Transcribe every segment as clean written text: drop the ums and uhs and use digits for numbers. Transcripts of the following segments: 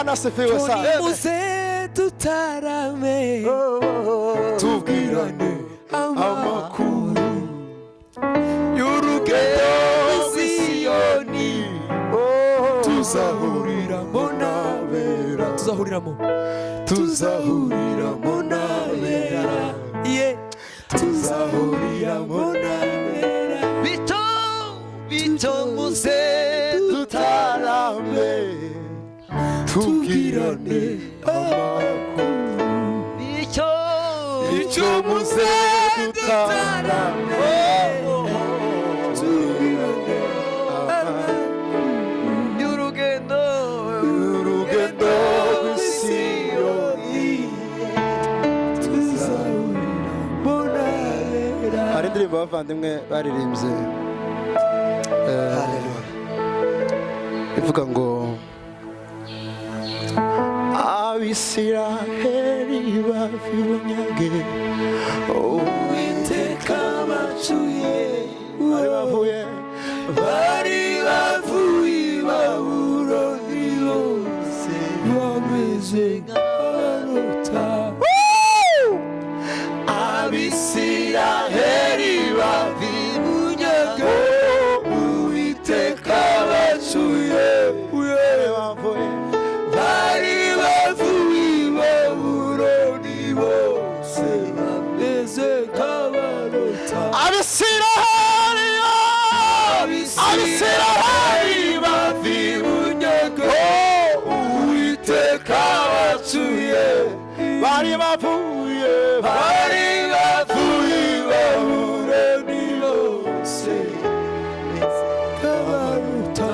Anasifiwe sana. Muze tutarame Tubwirane amakuru y'urugendo Siyoni tuzahuriramo n'abera, tuzahuriramo n'abera, tuzahuriramo n'abera. Bito muze tutarame tubwirane amakuru. Icyo muze tutarame tubwirane y'urugendo rw'Isiyoni tuzahuriramo n'abera. Hari indirimbo abavandimwe baririmbye ivuga ngo Abisiraheli bavibonyage Uwiteka bacuye, bari bavuye i Babuloni bose bameze nk'abarota. Abisiraheli bavibonyage Uwiteka bacuye, bari bavuye i Babuloni bose bameze nk'abarota. Abisiraheli bavibonyage Uwiteka bacuye, bari bavuye i Babuloni bose nk'abarota.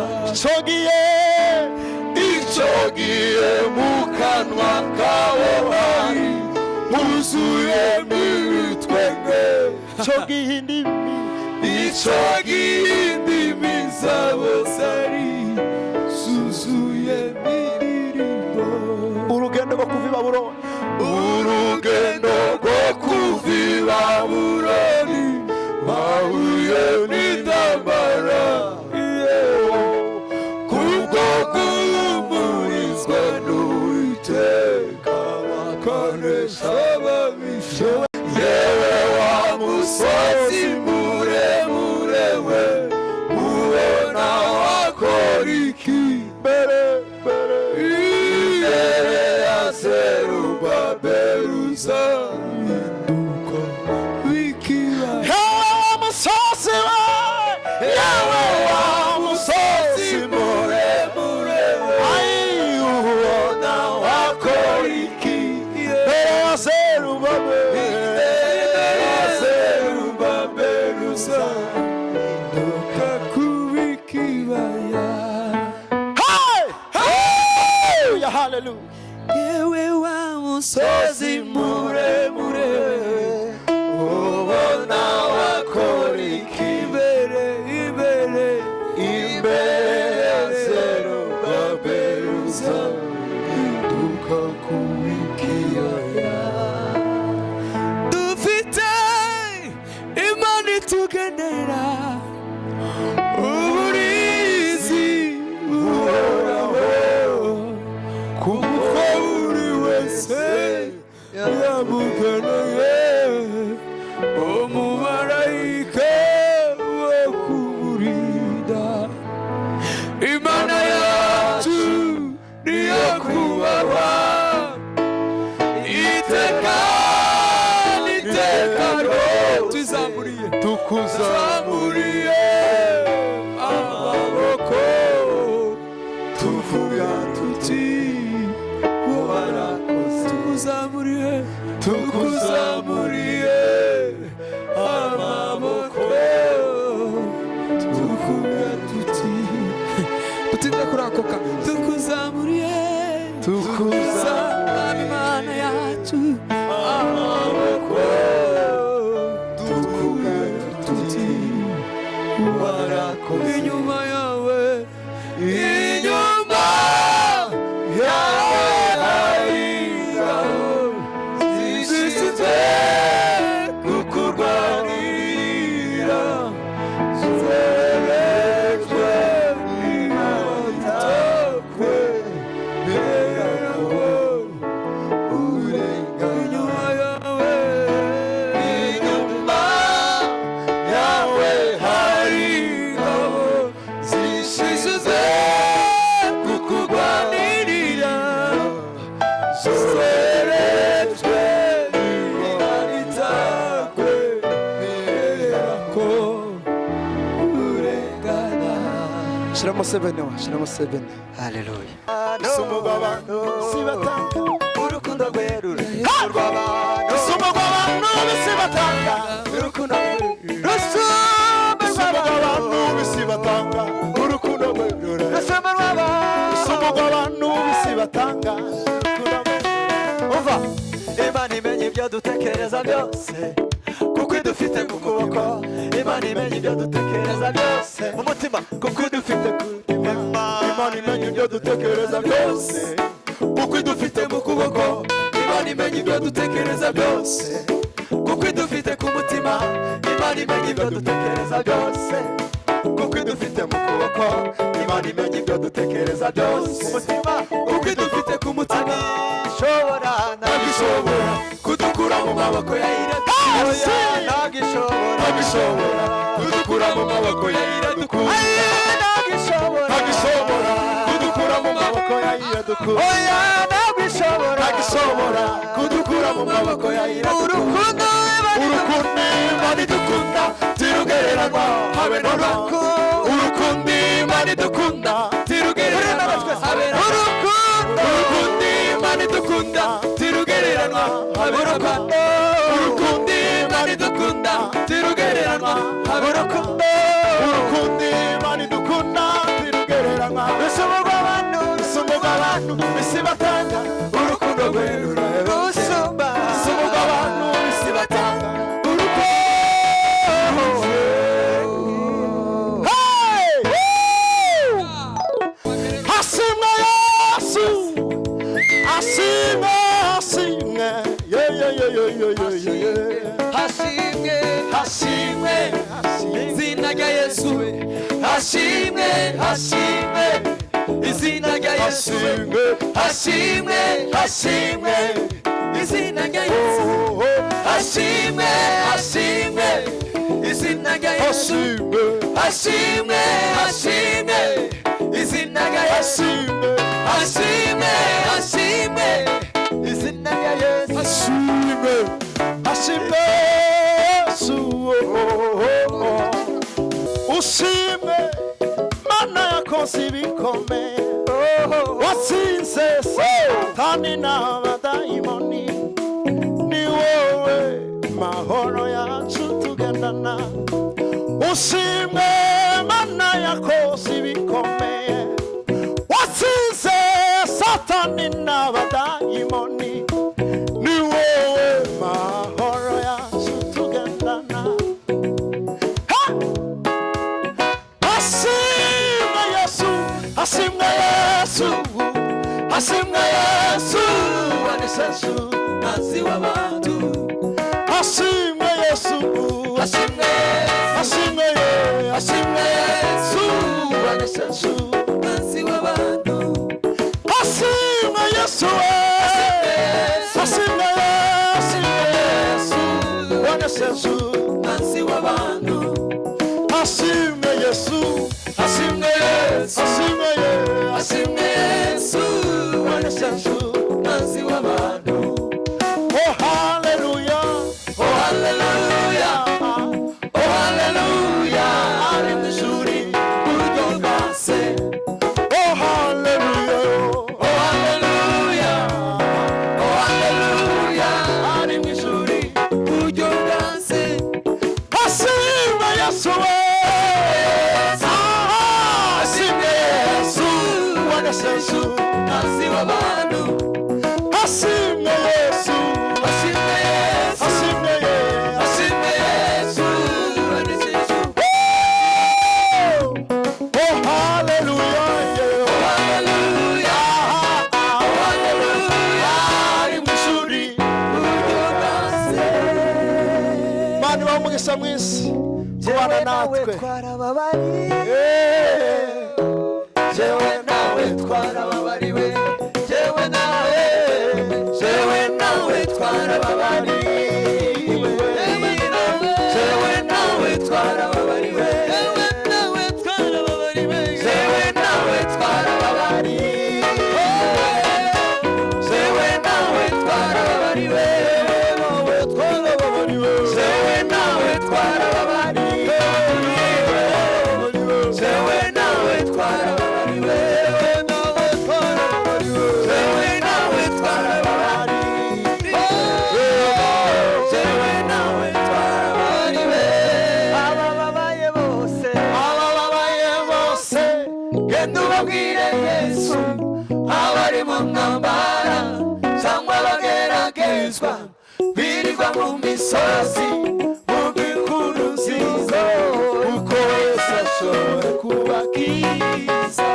Icyo gihe mu kanwa kawe hari huzuyemo ibitwenge. Icyo gihe indimi zabo zari zuzuyemo indirimbo. Urugendo rwo kuva i Babuloni, bahuye n'intambara kubwo guhumurizwa n'Uwiteka bakanesha ababisha. Yewe wa musozi muremure we, ubona wakora iki imbere ya Zerubabeli uzahinduka bikibaya. Yewe wa musozi muremure we, ubona wakora iki imbere ya Zerubabeli uzahinduka kubikibaya. Hallelujah. Yewe wa musozi muremure ubona wakora iki imbere ya Zerubabeli uzahinduka kubikibaya. Dufite Imana itugenera uburizi buhoraho, kuko buri wese yamugeneye umumarayika wo kumurinda. Imana yacu niyo kubahwa iteka tukuzamuriye amaboko tuvuga tuti warakoze. Tukuzamuriye amaboko tuvuga tuti tutinda kurakoka. Tukuzamuriye Imana yacu amaboko tuvuga tuti warakoze. Inyuma yawe hari ingabo zishinzwe kukurwanirira, zoherejwe n'Imana itakwe. Shiramo 7 shiramo 7. Haleluya. Sumugabano sibatanga Urukundo rwe rurahindurwa abantu. Sumugabano sibatanga Urukundo rwe Sumugabano sibatanga urukundo rwe rusumburwa abantu. Sumugabano sibatanga Umva, Imana imenya ibyo dutekereza byose, kuko idufite mu kuboko. Imana imenya ibyo dutekereza byose mu mutima, kuko idufite ku Imana imenya ibyo dutekereza byose kuko idufite mu kuboko. Imana imenya ibyo dutekereza byose, kuko idufite ku mutima. Imana imenya ibyo dutekereza byose, kuko idufite mu kuboko. Imana imenya ibyo dutekereza byose, mutima, kuko idufite ku mutima. Ntagishobora kudukura mu maboko ya Iradukunda. Ntagishobora kudukura mu maboko ya Iradukunda. Ntagishobora kudukura mu maboko ya Iradukunda. Ntagishobora kudukura mu maboko ya Iradukunda. Urukundo Imana idukunda tirugereranywa habe n'urukundo. Urukundo Imana idukunda tirugereranywa habe n'urukundo. Urukundo Imana idukunda tirugereranywa habe n'urukundo. Urukundo Imana idukunda tirugereranywa habe n'urukundo. Urukundo Imana idukunda tirugereranywa Sumugabano sibatanga urukundo rwe Rusumba Sumugabano sibatanga Hasimwe Yesu Hasimwe Hashimwe, hashimwe, izina rya Yesu. Hashimwe, hashimwe, izina rya Yesu. Hashimwe, hashimwe, izina rya Yesu. Hashimwe, hashimwe, izina rya Yesu. Hashimwe, hashimwe, izina rya Yesu. Hashimwe, hashimwe, izina rya Yesu. Hasimwe Yesu Ushimwe Mana yakoze ibikomeye watsinze Satani n'abadayimoni ni wowe mahoro yacu tugendana Ushimwe Mana yakoze ibikomeye watsinze Satani n'abadayimoni ni wowe mahoro yacu tugendana Hasimwe Yesu Hasimwe Yesu Hasimwe Yesu Yesu Nazi w'abantu. Hasimwe Yesu Hashimwe, Hasimwe hashimwe Yesu. Yesu Nazi w'abantu. Hasimwe Yesu Hasimwe Yesu Yesu Nazi w'abantu. Hasimwe Yesu Hashimwe Yesu. Hasimwe Hashimwe Yesu. Yesu Nazi w'abantu. Oh hallelujah Oh hallelujah. Oh hallelujah. Ari mu ijuri buryo bwose. Oh hallelujah Oh hallelujah. Oh hallelujah. Ari mu ijuri buryo bwose. Hasimwe Yesu Hashimwe Yesu. Yesu Nazi w'abantu. Hasimwe Yesu Hashimwe Yesu. Hasimwe Hashimwe Yesu. Yesu. Oh hallelujah Oh hallelujah. Oh hallelujah. Ari mu ijuri buryo bwose. Mani bamugisha mwisi kubana natwe twarababariwe. Jewe nawe twarababariwe. Jewe nawe. Jewe nawe twarababariwe. Jewe nawe twarababariwe. Jewe nawe twarababariwe. Jewe nawe twarababariwe. Jewe nawe twarababariwe. Jewe nawe twarababariwe. Jewe nawe twarababariwe. ntambara cyangwa bageragezwa birirwa mu misozi vuga inkuru nziza uko Yesu ashoboye kubakiza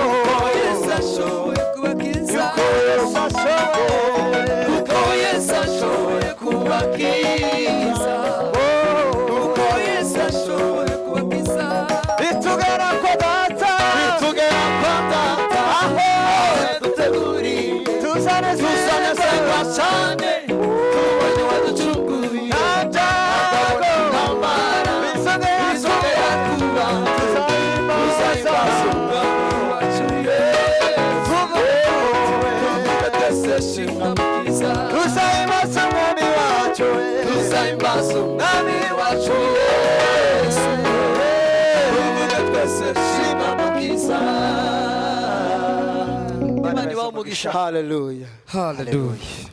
uko Yesu ashoboye kubakiza uko Yesu ashoboye kubakiza uko Yesu ashoboye kubakiza bitugera kwa data aho duteguriye tuzanezerwa cyane tubonye waducunguye ntambara bizongera kuba tuzahimbaza umwami wacu Yesu tuvuge twese shimwa mukiza tuzahimbaza umwami wacu tuzahimbaza umwami wacu Yesu tuvuge twese shimwa mukiza. Imana ibahe umugisha. Hallelujah. Hallelujah.